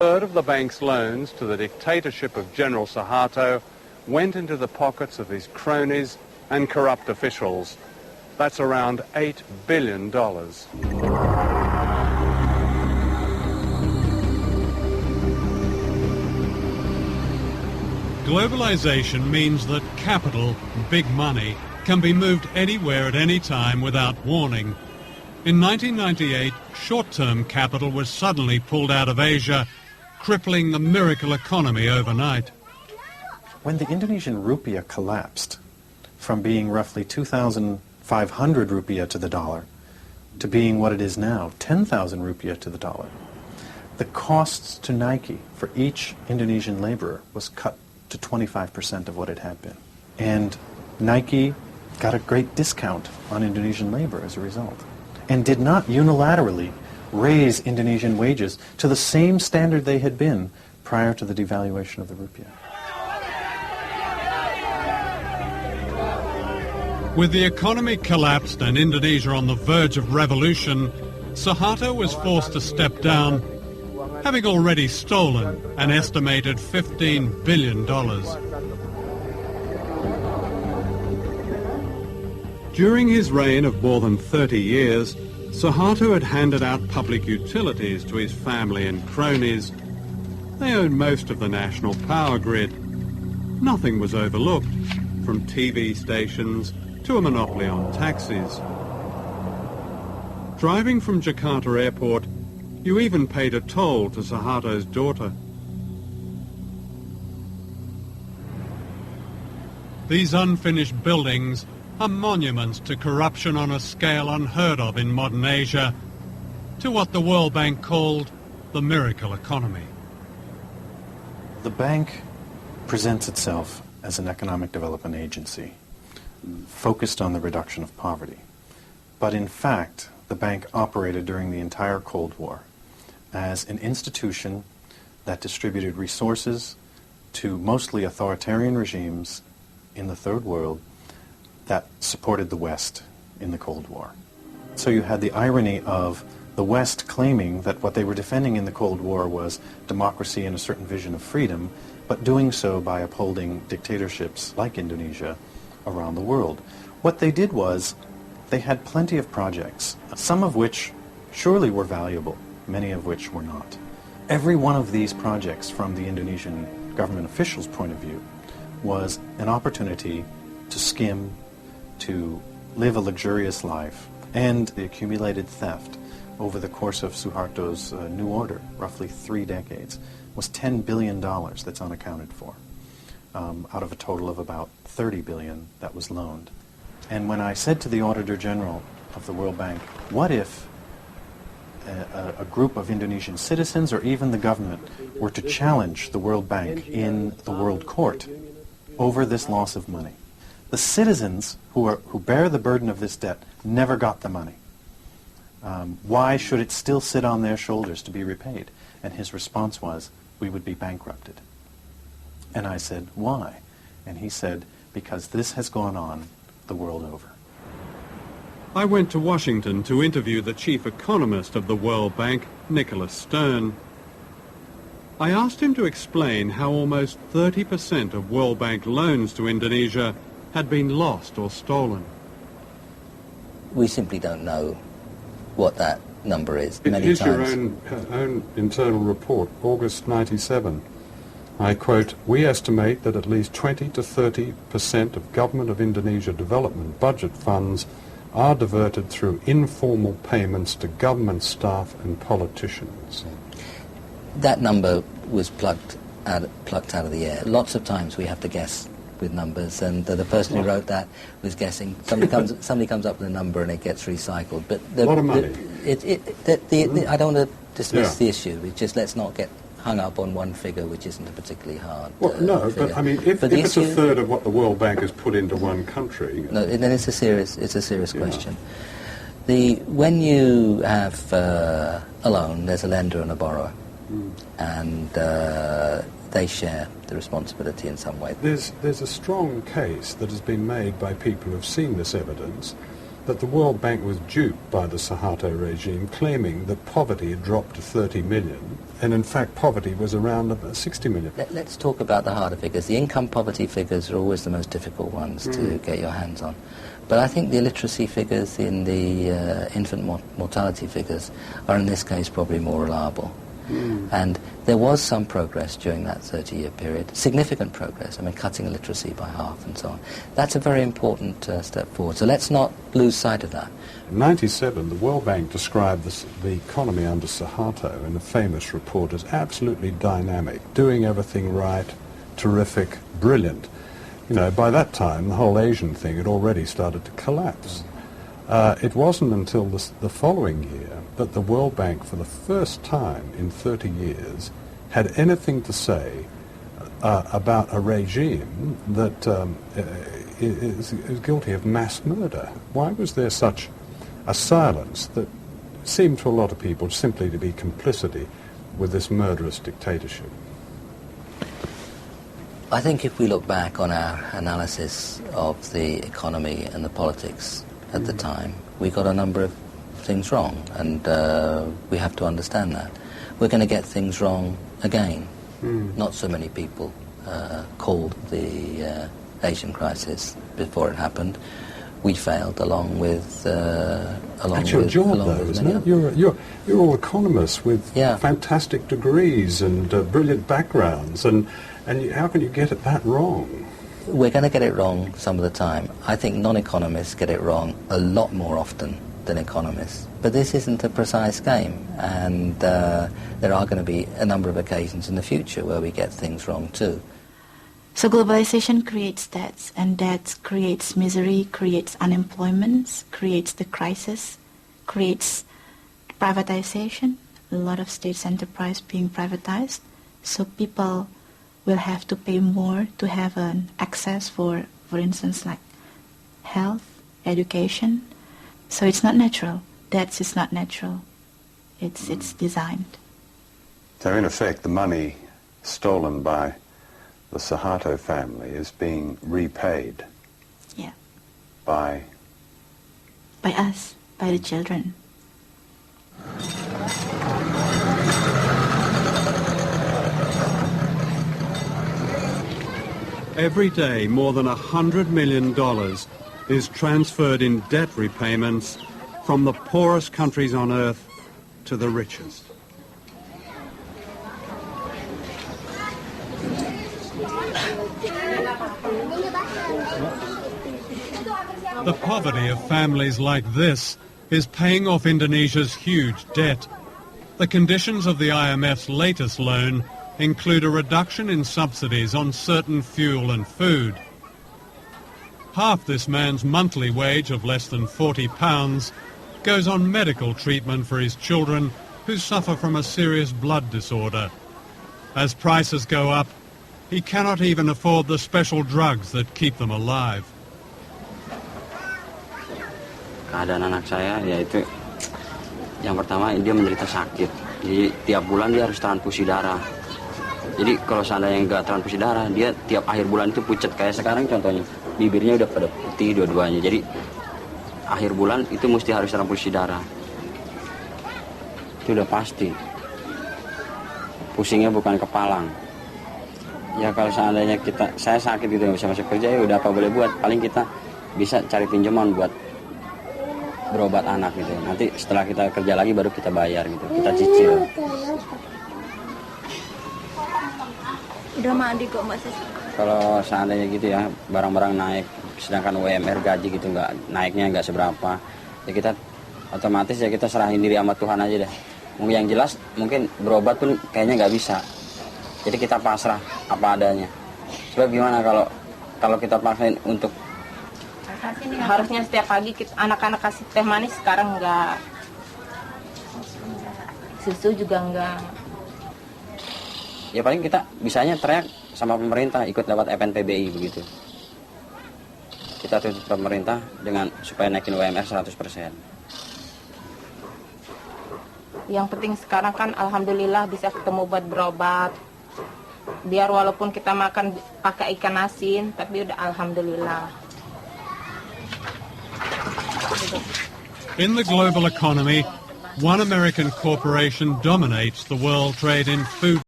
third of the bank's loans to the dictatorship of General Suharto went into the pockets of his cronies and corrupt officials. That's around $8 billion. Globalization means that capital, big money, can be moved anywhere at any time without warning. In 1998, short-term capital was suddenly pulled out of Asia, crippling the miracle economy overnight. When the Indonesian rupiah collapsed from being roughly 2,500 rupiah to the dollar to being what it is now, 10,000 rupiah to the dollar, the costs to Nike for each Indonesian laborer was cut to 25% of what it had been. And Nike got a great discount on Indonesian labor as a result, and did not unilaterally raise Indonesian wages to the same standard they had been prior to the devaluation of the rupiah. With the economy collapsed and Indonesia on the verge of revolution, Suharto was forced to step down, having already stolen an estimated $15 billion. During his reign of more than 30 years, Suharto had handed out public utilities to his family and cronies. They owned most of the national power grid. Nothing was overlooked, from TV stations to a monopoly on taxis. Driving from Jakarta Airport, you even paid a toll to Suharto's daughter. These unfinished buildings are monuments to corruption on a scale unheard of in modern Asia, to what the World Bank called the miracle economy. The bank presents itself as an economic development agency focused on the reduction of poverty. But in fact, the bank operated during the entire Cold War as an institution that distributed resources to mostly authoritarian regimes in the Third World that supported the West in the Cold War. So you had the irony of the West claiming that what they were defending in the Cold War was democracy and a certain vision of freedom, but doing so by upholding dictatorships like Indonesia around the world. What they did was they had plenty of projects, some of which surely were valuable, many of which were not. Every one of these projects, from the Indonesian government officials' point of view, was an opportunity to skim, to live a luxurious life, and the accumulated theft over the course of Suharto's new order, roughly 3 decades, was $10 billion that's unaccounted for, out of a total of about $30 billion that was loaned. And when I said to the Auditor General of the World Bank, what if a group of Indonesian citizens or even the government were to challenge the World Bank in the World Court over this loss of money? The citizens who bear the burden of this debt never got the money. Why should it still sit on their shoulders to be repaid? And his response was, we would be bankrupted. And I said, why? And he said, because this has gone on the world over. I went to Washington to interview the chief economist of the World Bank, Nicholas Stern. I asked him to explain how almost 30% of World Bank loans to Indonesia had been lost or stolen. We simply don't know what that number is. It is your own internal report, August 97. I quote, we estimate that at least 20 to 30% of Government of Indonesia development budget funds are diverted through informal payments to government staff and politicians. That number was plucked out of the air. Lots of times we have to guess with numbers, and the person who wrote that was guessing. Somebody comes up with a number and it gets recycled. But a lot of money. I don't want to dismiss the issue. It's just, let's not get hung up on one figure, which isn't a particularly hard no, figure. but I mean, if it's a third of what the World Bank has put into one country... No, then it's a serious question. When you have a loan, there's a lender and a borrower, and they share the responsibility in some way. There's a strong case that has been made by people who've seen this evidence that the World Bank was duped by the Suharto regime, claiming that poverty had dropped to 30 million, and in fact poverty was around 60 million. Let's talk about the harder figures. The income poverty figures are always the most difficult ones to get your hands on. But I think the illiteracy figures in the infant mortality figures are in this case probably more reliable. And there was some progress during that 30-year period, significant progress, I mean cutting illiteracy by half and so on. That's a very important step forward, so let's not lose sight of that. In 1997, the World Bank described the economy under Suharto in a famous report as absolutely dynamic, doing everything right, terrific, brilliant. You know, by that time, the whole Asian thing had already started to collapse. It wasn't until the following year that the World Bank, for the first time in 30 years, had anything to say about a regime that is guilty of mass murder. Why was there such a silence that seemed to a lot of people simply to be complicity with this murderous dictatorship? I think if we look back on our analysis of the economy and the politics at the time, we got a number of things wrong, and we have to understand that. We're going to get things wrong again. Not so many people called the Asian crisis before it happened. We failed along with That's your job, though, isn't it? You're all economists with fantastic degrees and brilliant backgrounds, and how can you get it that wrong? We're going to get it wrong some of the time. I think non-economists get it wrong a lot more often than economists. But this isn't a precise game, and there are going to be a number of occasions in the future where we get things wrong too. So globalization creates debts, and debts creates misery, creates unemployment, creates the crisis, creates privatization, a lot of states' enterprise being privatized. So people will have to pay more to have an access for instance, like health, education. So it's not natural. Debts is not natural. It's designed. So in effect, the money stolen by the Suharto family is being repaid. Yeah. By us, by the children. Every day, more than $100 million is transferred in debt repayments from the poorest countries on earth to the richest. The poverty of families like this is paying off Indonesia's huge debt. The conditions of the IMF's latest loan include a reduction in subsidies on certain fuel and food. Half this man's monthly wage of less than £40 goes on medical treatment for his children who suffer from a serious blood disorder. As prices go up, he cannot even afford the special drugs that keep them alive. Keadaan anak saya yaitu yang pertama dia menderita sakit. Jadi tiap bulan dia harus transfusi darah. Jadi kalau seandainya nggak transfusi darah, dia tiap akhir bulan itu pucat. Kayak sekarang contohnya, bibirnya udah pada putih dua-duanya. Jadi akhir bulan itu mesti harus transfusi darah. Itu udah pasti. Pusingnya bukan kepalang. Ya kalau seandainya saya sakit gitu nggak bisa masuk kerja, ya udah apa boleh buat. Paling kita bisa cari pinjaman buat berobat anak gitu. Nanti setelah kita kerja lagi baru kita bayar gitu. Kita cicil. Udah mandi kok Mbak Sis. Kalau seandainya gitu ya, barang-barang naik, sedangkan UMR gaji gitu naiknya nggak seberapa, ya kita otomatis ya kita serahin diri sama Tuhan aja deh. Mungkin yang jelas mungkin berobat pun kayaknya nggak bisa. Jadi kita pasrah apa adanya. Sebab gimana kalau kita paksain untuk harusnya setiap pagi anak-anak kasih teh manis, sekarang enggak. Susu juga enggak. Ya paling kita bisanya teriak sama pemerintah, ikut lewat FNPBI begitu. Kita tuntut pemerintah dengan supaya naikin UMR 100%. Yang penting sekarang kan alhamdulillah bisa ketemu buat berobat. Biar walaupun kita makan pakai ikan asin, tapi udah alhamdulillah. In the global economy, one American corporation dominates the world trade in food